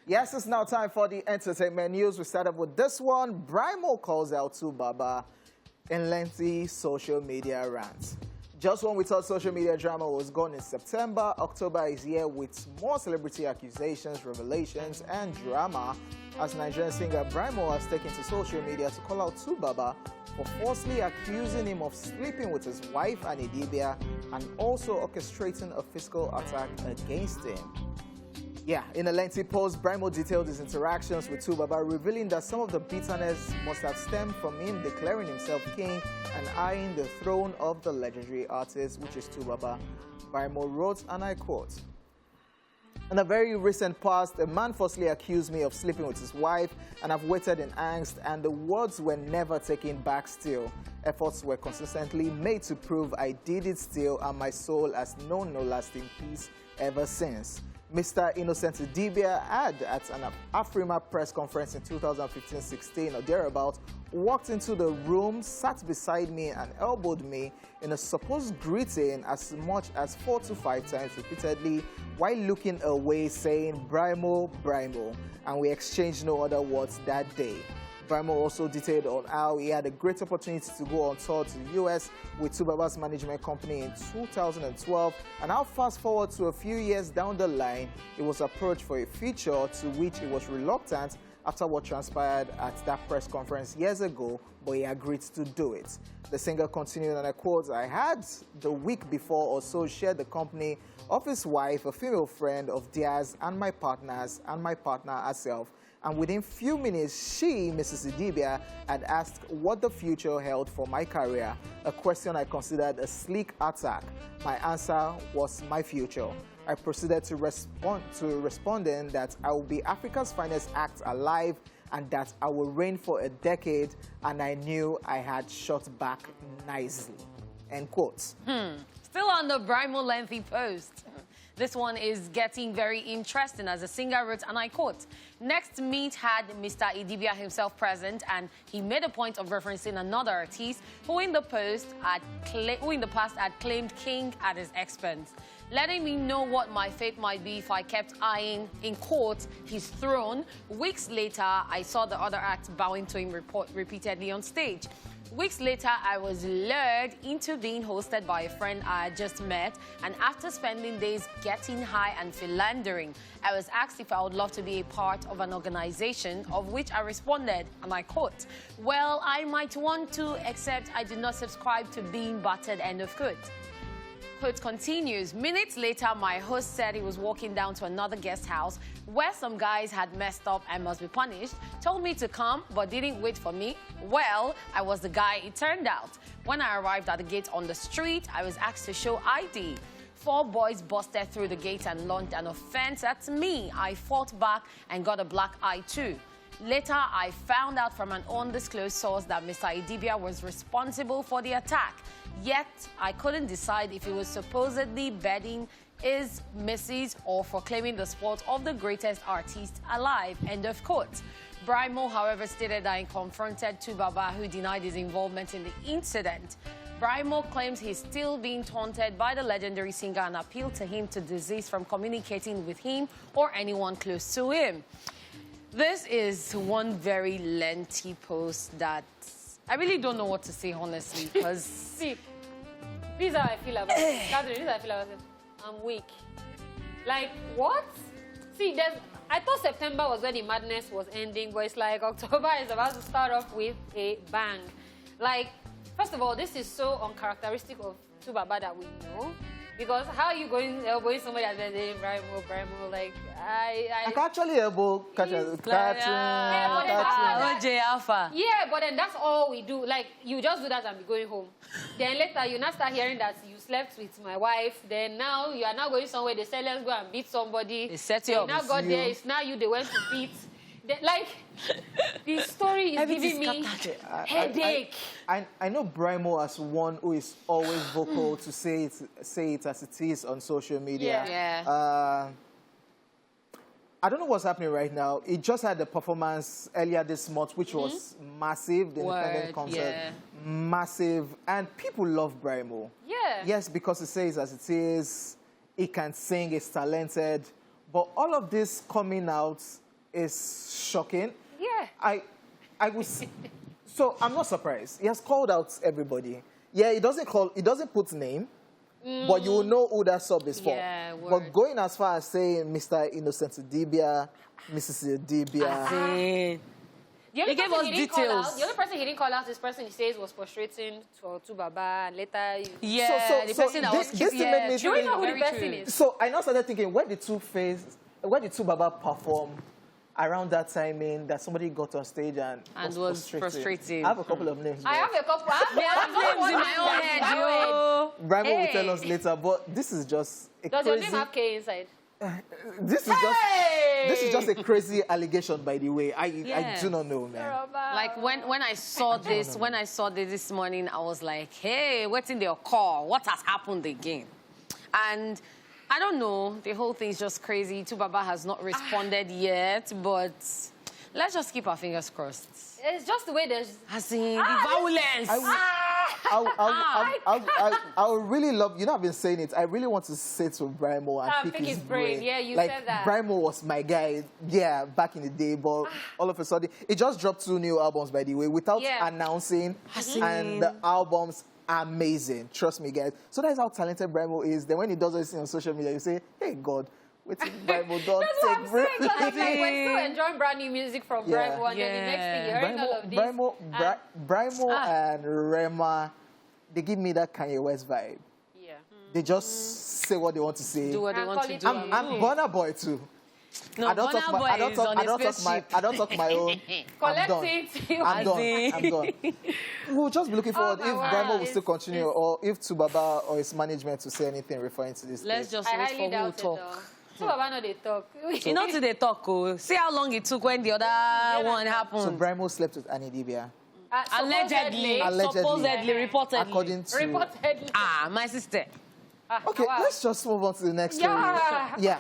Yes, it's now time for the entertainment news. We start up with this one. Brymo calls out to Baba in lengthy social media rants. Just when we thought social media drama was gone in September, October is here with more celebrity accusations, revelations, and drama as Nigerian singer Brymo has taken to social media to call out to Baba for falsely accusing him of sleeping with his wife and Idibia and also orchestrating a physical attack against him. Yeah, in a lengthy post, Brymo detailed his interactions with Baba, revealing that some of the bitterness must have stemmed from him declaring himself king and eyeing the throne of the legendary artist, which is Baba. Brymo wrote, and I quote, "In a very recent past, a man falsely accused me of sleeping with his wife, and I've waited in angst, and the words were never taken back still. Efforts were consistently made to prove I did it still, and my soul has known no lasting peace ever since." Mr. Innocent Idibia had, at an AFRIMA press conference in 2015-16 or thereabout, walked into the room, sat beside me and elbowed me in a supposed greeting as much as 4 to 5 times repeatedly while looking away saying, "Brymo, Brymo," and we exchanged no other words that day. Brymo also detailed on how he had a great opportunity to go on tour to the US with Baba's management company in 2012, and how fast forward to a few years down the line, he was approached for a feature to which he was reluctant after what transpired at that press conference years ago, but he agreed to do it. The singer continued, and I quote, "I had the week before or so shared the company of his wife, a female friend of theirs, and my partners, and my partner herself. And within few minutes, she, Mrs. Idibia, had asked what the future held for my career, a question I considered a sleek attack. My answer was my future. I proceeded to responding that I will be Africa's finest act alive and that I will reign for a decade, and I knew I had shot back nicely." End quote. Still on the Brymo lengthy post. This one is getting very interesting as the singer wrote, and I quote, "Next meet had Mr. Idibia himself present, and he made a point of referencing another artiste who in the past had claimed king at his expense, letting me know what my fate might be if I kept eyeing, in quote, his throne. Weeks later, I saw the other act bowing to him repeatedly on stage. Weeks later, I was lured into being hosted by a friend I had just met, and after spending days getting high and philandering, I was asked if I would love to be a part of an organization, of which I responded, and I quote, 'Well, I might want to, except I do not subscribe to being battered,' end of quote." Quote continues, "Minutes later, my host said he was walking down to another guest house where some guys had messed up and must be punished, told me to come, but didn't wait for me. Well, I was the guy it turned out. When I arrived at the gate on the street, I was asked to show ID. 4 boys busted through the gate and launched an offense at me. I fought back and got a black eye too. Later, I found out from an undisclosed source that Mr. Idibia was responsible for the attack. Yet, I couldn't decide if he was supposedly bedding his missus or for claiming the spot of the greatest artist alive," end of quote. Brymo, however, stated that he confronted Baba, who denied his involvement in the incident. Brymo claims he's still being taunted by the legendary singer and appealed to him to desist from communicating with him or anyone close to him. This is one very lengthy post that I really don't know what to say, honestly, because... See, this is how I feel about it. Catherine, this is how I feel about it. I'm weak. Like, what? See, I thought September was when the madness was ending, but it's like October is about to start off with a bang. Like, first of all, this is so uncharacteristic of Baba that we know. Because how are you going somebody that's been Brymo, like, I can actually elbow, catch Alpha. Yeah, but then that's all we do. Like, you just do that and be going home. Then later, you now start hearing that you slept with my wife. Then now, you are now going somewhere, they say, let's go and beat somebody. They set you up. Now got there, it's now you, they went to beat. Like, the story is giving me headache. I know Brymo as one who is always vocal to say it as it is on social media. Yeah. I don't know what's happening right now. He just had a performance earlier this month, which was massive, the independent concert. Massive. And people love Brymo. Yeah. Yes, because he says as it is, he can sing, he's talented. But all of this coming out is shocking. Yeah. I was so I'm not surprised. He has called out everybody. Yeah, he doesn't put name, but you will know who that sub is for. Yeah, but going as far as saying Mr. Innocent Idibia, Mrs. Idibia. The only He gave person us he didn't call details. out- The only person he didn't call out is person he says was frustrating to Baba, and later... Yeah, the person that was this thing made me Do you know who the very person true. is? So I now started thinking, where did two Baba perform around that timing that somebody got on stage and was frustrating? I have a couple of names. I have a couple... I have names in my own head, yo. Brymo will tell us later, but this is just a Does your crazy... name have K inside? This is just a crazy allegation, by the way. I do not know, man. Like when I saw this, this morning, I was like, hey, what's in their call? What has happened again? And I don't know. The whole thing is just crazy. Tubaba has not responded yet, but let's just keep our fingers crossed. It's just the way there's... As in the violence. I would really love, you know, I've been saying it. I really want to say to Brymo and pick his brain. Yeah, you like, said that. Brymo was my guy, yeah, back in the day, but all of a sudden, he just dropped 2 new albums, by the way, without announcing, and the albums are amazing. Trust me, guys. So that's how talented Brymo is. Then when he does this on social media, you say, hey, God, what's Brymo don't That's what I'm saying. 'Cause I'm like, we're still enjoying brand new music from Brymo, and then the next thing you're hearing all of this. Brymo and Rema, they give me that Kanye West vibe. Yeah. They just say what they want to say. Do what they want to do. I'm Burna Boy too. No, Burna Boy is on a spaceship. I don't talk my own. Collect I'm done. it. I'm done. We'll just be looking forward if wow. Brymo will still continue, or if Tubaba or his management will say anything referring to this Let's case. just I wait highly for who will doubt it, talk. though. So Baba know they talk. You know, today talk. Oh. See how long it took when the other one So happened. Brymo slept with Idibia. Allegedly, Allegedly. supposedly, reportedly. According to... Reportedly. My sister. Okay, Wow. let's just move on to the next story. Yeah. Yeah.